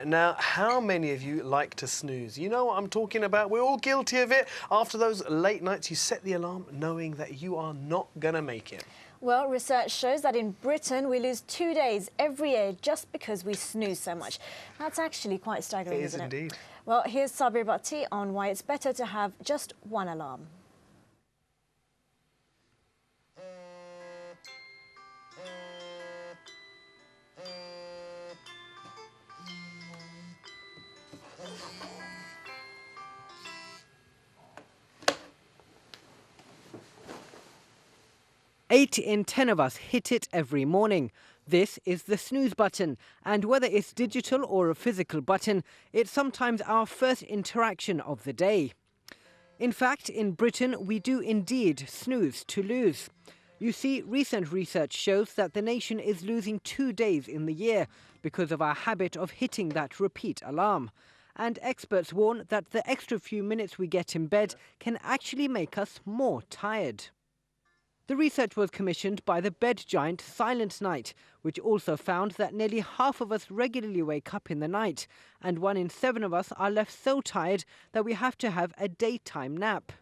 Now, how many of you like to snooze? You know what I'm talking about. We're all guilty of it. After those late nights, you set the alarm knowing that you are not going to make it. Well, research shows that in Britain, we lose 2 days every year just because we snooze so much. That's actually quite staggering, isn't it? It is indeed. Well, here's Sabir Bhatti on why it's better to have just one alarm. Eight in 10 of us hit it every morning. This is the snooze button, and whether it's digital or a physical button, it's sometimes our first interaction of the day. In fact, in Britain, we do indeed snooze to lose. You see, recent research shows that the nation is losing 2 days in the year because of our habit of hitting that repeat alarm. And experts warn that the extra few minutes we get in bed can actually make us more tired. The research was commissioned by the bed giant Silent Night, which also found that nearly half of us regularly wake up in the night, and 1 in 7 of us are left so tired that we have to have a daytime nap.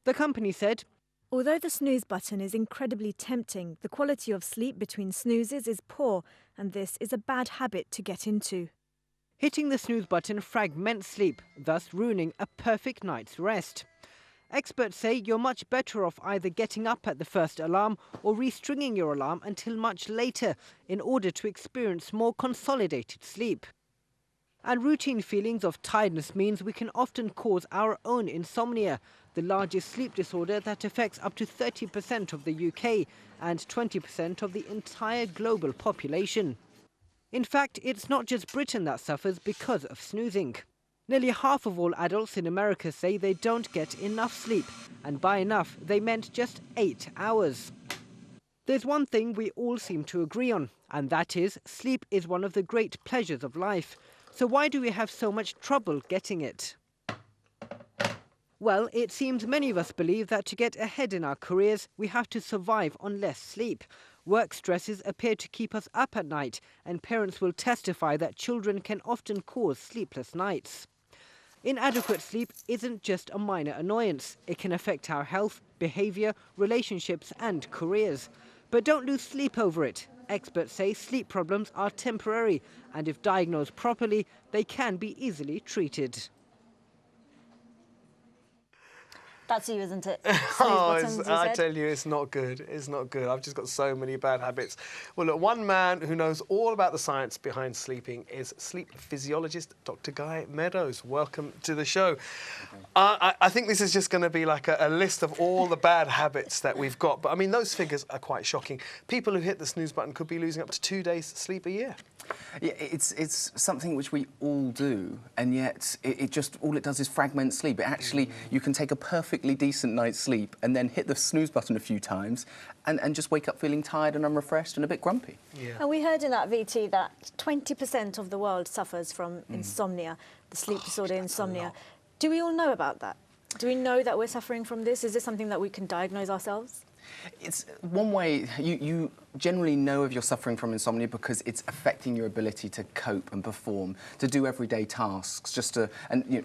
The company said, Although the snooze button is incredibly tempting, the quality of sleep between snoozes is poor, and this is a bad habit to get into. Hitting the snooze button fragments sleep, thus ruining a perfect night's rest. Experts say you're much better off either getting up at the first alarm or restringing your alarm until much later in order to experience more consolidated sleep. And routine feelings of tiredness means we can often cause our own insomnia, the largest sleep disorder that affects up to 30% of the UK and 20% of the entire global population. In fact, it's not just Britain that suffers because of snoozing. Nearly half of all adults in America say they don't get enough sleep, and by enough, they meant just 8 hours. There's one thing we all seem to agree on, and that is sleep is one of the great pleasures of life. So why do we have so much trouble getting it? Well, it seems many of us believe that to get ahead in our careers, we have to survive on less sleep. Work stresses appear to keep us up at night, and parents will testify that children can often cause sleepless nights. Inadequate sleep isn't just a minor annoyance. It can affect our health, behaviour, relationships and careers. But don't lose sleep over it. Experts say sleep problems are temporary, and if diagnosed properly, they can be easily treated. That's you, isn't it? I tell you, it's not good. It's not good. I've just got so many bad habits. Well, look, one man who knows all about the science behind sleeping is sleep physiologist Dr. Guy Meadows. Welcome to the show. I think this is just going to be like a list of all the bad habits that we've got. But, I mean, those figures are quite shocking. People who hit the snooze button could be losing up to 2 days sleep a year. Yeah, it's something which we all do, and yet it just, all it does is fragment sleep. It actually, you can take a perfectly decent night's sleep and then hit the snooze button a few times and just wake up feeling tired and unrefreshed and a bit grumpy. Yeah. And we heard in that VT that 20% of the world suffers from insomnia, the sleep disorder insomnia. Do we all know about that? Do we know that we're suffering from this? Is this something that we can diagnose ourselves? It's one way, you generally know if you're suffering from insomnia because it's affecting your ability to cope and perform, to do everyday tasks, just to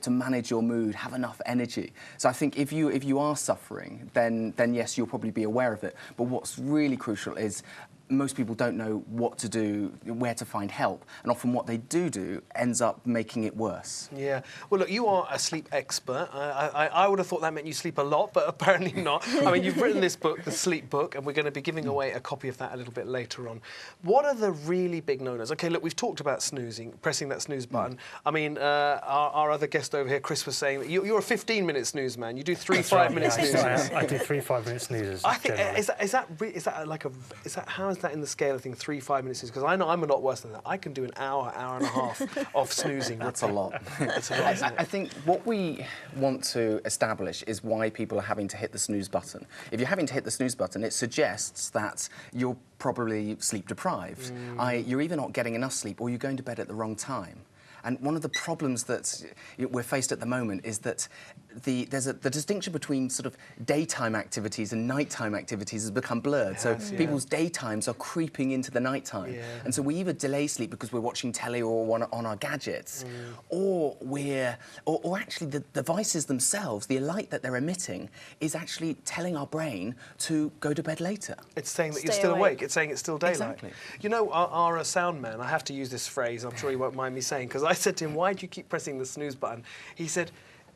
manage your mood, have enough energy. So I think if you are suffering, then yes, you'll probably be aware of it. But what's really crucial is most people don't know what to do, where to find help, and often what they do ends up making it worse. Yeah. Well, look, you are a sleep expert. I would have thought that meant you sleep a lot, but apparently not. I mean, you've written this book, The Sleep Book, and we're going to be giving away a copy of that a little bit later on. What are the really big no-nos? OK, look, we've talked about snoozing, pressing that snooze button. I mean, our other guest over here, Chris, was saying that you're a 15-minute snooze man. You do 3 5-minute snoozes. I do 3 5-minute snoozes. I think how is that in the scale of things, 3 5-minute snoozes? Because I know I'm a lot worse than that. I can do an hour and a half of snoozing. That's a lot. It's a lot, isn't it? I think what we want to establish is why people are having to hit the snooze button. If you're having to hit the snooze button, it suggests that you're probably sleep deprived. You're either not getting enough sleep or you're going to bed at the wrong time. And one of the problems that we're faced at the moment is that there's the distinction between sort of daytime activities and nighttime activities has become blurred. So people's daytimes are creeping into the nighttime. Yeah. And so we either delay sleep because we're watching telly or on our gadgets, or actually the devices themselves, the light that they're emitting, is actually telling our brain to go to bed later. It's saying that you're Stay still awake. awake. It's saying it's still daylight. Exactly. You know, our sound man, I have to use this phrase, I'm sure he won't mind me saying, because I said to him, why do you keep pressing the snooze button? He said,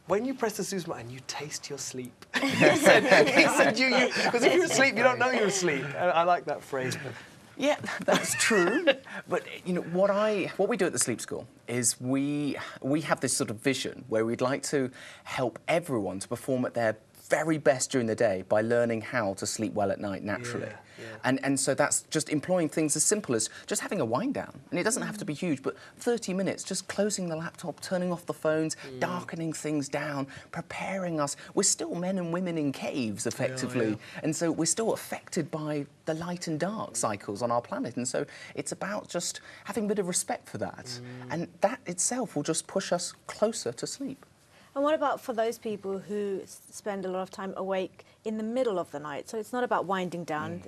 when you press the snooze button, you taste your sleep. he said, because if you're asleep, you don't know you're asleep. And I like that phrase. Yeah, that's true. But you know what we do at the Sleep School is we have this sort of vision where we'd like to help everyone to perform at their very best during the day by learning how to sleep well at night naturally. And so that's just employing things as simple as just having a wind down. And it doesn't have to be huge, but 30 minutes, just closing the laptop, turning off the phones, darkening things down, preparing us. We're still men and women in caves, effectively. And so we're still affected by the light and dark cycles on our planet. And so it's about just having a bit of respect for that. And that itself will just push us closer to sleep. And what about for those people who spend a lot of time awake in the middle of the night? So it's not about winding down.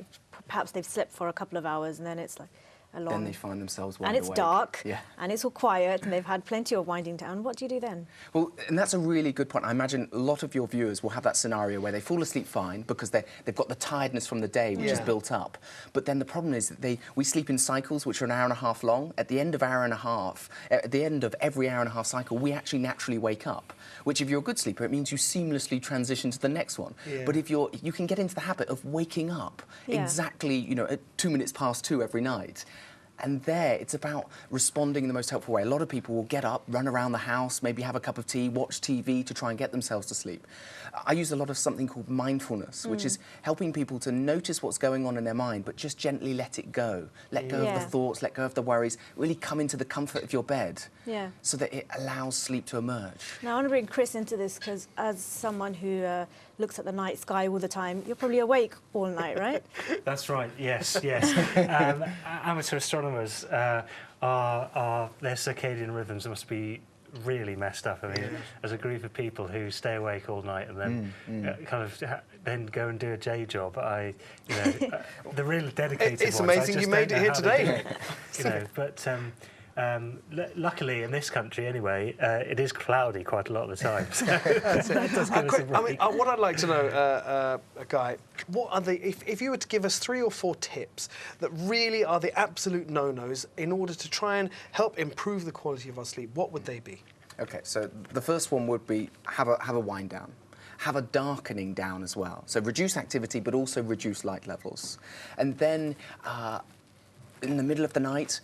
Perhaps they've slept for a couple of hours and then it's like a long... Then they find themselves wide and it's awake. dark, Yeah. and it's all quiet, and they've had plenty of winding down. What do you do then? Well, and that's a really good point. I imagine a lot of your viewers will have that scenario where they fall asleep fine because they've got the tiredness from the day, which is built up. But then the problem is that we sleep in cycles which are an hour and a half long. At the end of every hour and a half cycle, we actually naturally wake up, which if you're a good sleeper, it means you seamlessly transition to the next one. But if you can get into the habit of waking up exactly, you know, at 2 minutes past 2 every night. And there, it's about responding in the most helpful way. A lot of people will get up, run around the house, maybe have a cup of tea, watch TV to try and get themselves to sleep. I use a lot of something called mindfulness, which is helping people to notice what's going on in their mind, but just gently let it go. Let go of the thoughts, let go of the worries, really come into the comfort of your bed so that it allows sleep to emerge. Now, I want to bring Chris into this because as someone who looks at the night sky all the time, you're probably awake all night, right? That's right, yes. Amateur astronomers, their circadian rhythms must be really messed up. I mean, as a group of people who stay awake all night and then then go and do a day job, the really dedicated It's ones, amazing you made it here today. But luckily in this country anyway, it is cloudy quite a lot of the time. So that does give us a break. What I'd like to know, Guy, what are if you were to give us 3 or 4 tips that really are the absolute no-nos in order to try and help improve the quality of our sleep, what would they be? Okay, so the first one would be have a wind down. Have a darkening down as well. So reduce activity, but also reduce light levels. And then in the middle of the night,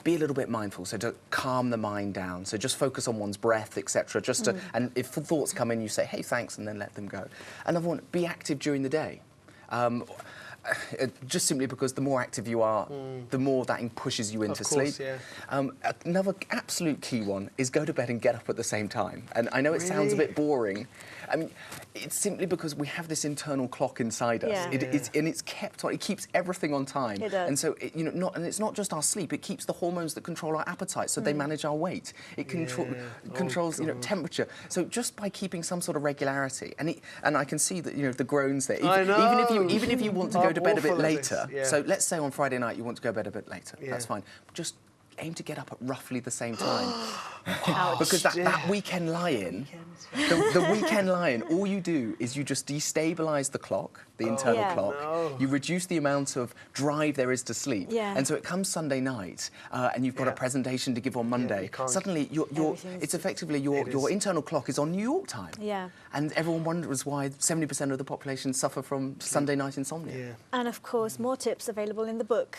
be a little bit mindful, so to calm the mind down. So just focus on one's breath, etc. Just to, and if thoughts come in, you say, hey, thanks, and then let them go. Another one, be active during the day. Just simply because the more active you are, the more that pushes you into sleep. Another absolute key one is go to bed and get up at the same time. And I know it sounds a bit boring. I mean, it's simply because we have this internal clock inside us. It's kept on. It keeps everything on time. It does. And so, and it's not just our sleep. It keeps the hormones that control our appetite, so they manage our weight. It controls, temperature. So just by keeping some sort of regularity, and I can see that the groans there. Even if you want to go to bed a bit later. So let's say on Friday night you want to go to bed a bit later. That's fine. Just aim to get up at roughly the same time. Because that weekend lie-in, the weekend lie-in, all you do is you just destabilise the clock, the internal clock. No. You reduce the amount of drive there is to sleep. And so it comes Sunday night and you've got a presentation to give on Monday. Suddenly, it's effectively your internal clock is on New York time. And everyone wonders why 70% of the population suffer from Sunday night insomnia. And of course, more tips available in the book.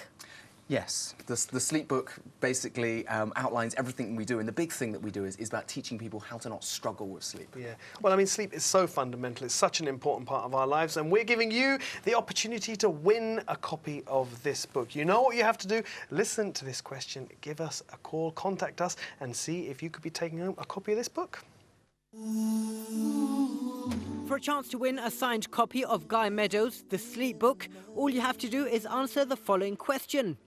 Yes, the sleep book basically outlines everything we do, and the big thing that we do is about teaching people how to not struggle with sleep. Well, I mean, sleep is so fundamental. It's such an important part of our lives, and we're giving you the opportunity to win a copy of this book. You know what you have to do? Listen to this question, give us a call, contact us, and see if you could be taking home a copy of this book. For a chance to win a signed copy of Guy Meadows' The Sleep Book, all you have to do is answer the following question.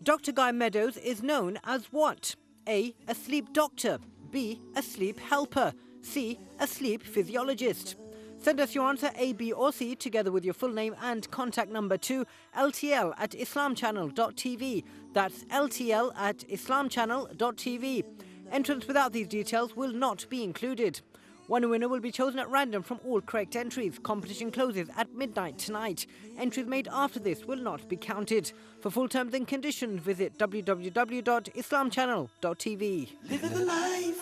Dr. Guy Meadows is known as what? A. A sleep doctor. B. A sleep helper. C. A sleep physiologist. Send us your answer A, B or C together with your full name and contact number to ltl@islamchannel.tv. That's ltl@islamchannel.tv. Entrants without these details will not be included. One winner will be chosen at random from all correct entries. Competition closes at midnight tonight. Entries made after this will not be counted. For full terms and conditions, visit www.islamchannel.tv. Living the life.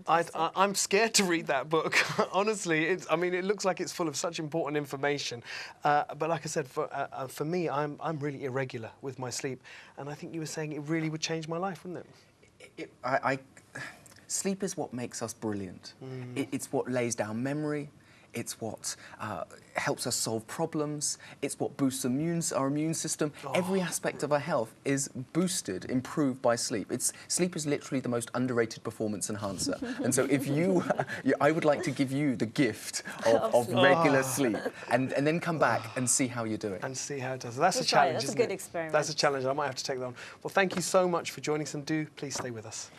I'm scared to read that book. Honestly, it looks like it's full of such important information. But like I said, for me, I'm really irregular with my sleep, and I think you were saying it really would change my life, wouldn't it? Sleep is what makes us brilliant. It's what lays down memory. It's what helps us solve problems. It's what boosts our immune system. Every aspect of our health is boosted, improved by sleep. Sleep is literally the most underrated performance enhancer. And so if I would like to give you the gift of regular sleep and then come back and see how you're doing. And see how it does. That's We'll a try it. challenge, That's a isn't good it? experiment. That's a challenge. I might have to take that on. Well, thank you so much for joining us, and do please stay with us.